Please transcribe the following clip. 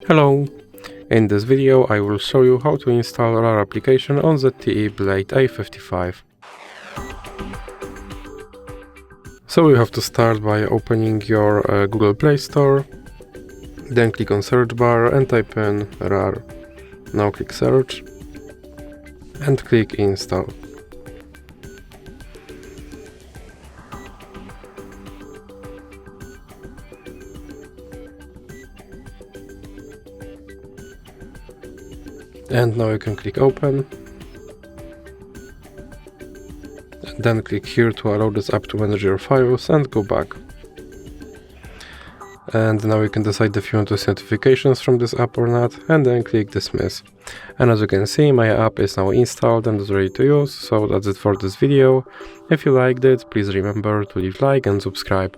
Hello! In this video I will show you how to install RAR application on ZTE Blade A55. So you have to start by opening your Google Play Store, then click on search bar and type in RAR. Now click search and click install. And now you can click open, then click here to allow this app to manage your files and go back. And now you can decide if you want to see notifications from this app or not, and then click dismiss. And as you can see, my app is now installed and is ready to use, so that's it for this video. If you liked it, please remember to leave a like and subscribe.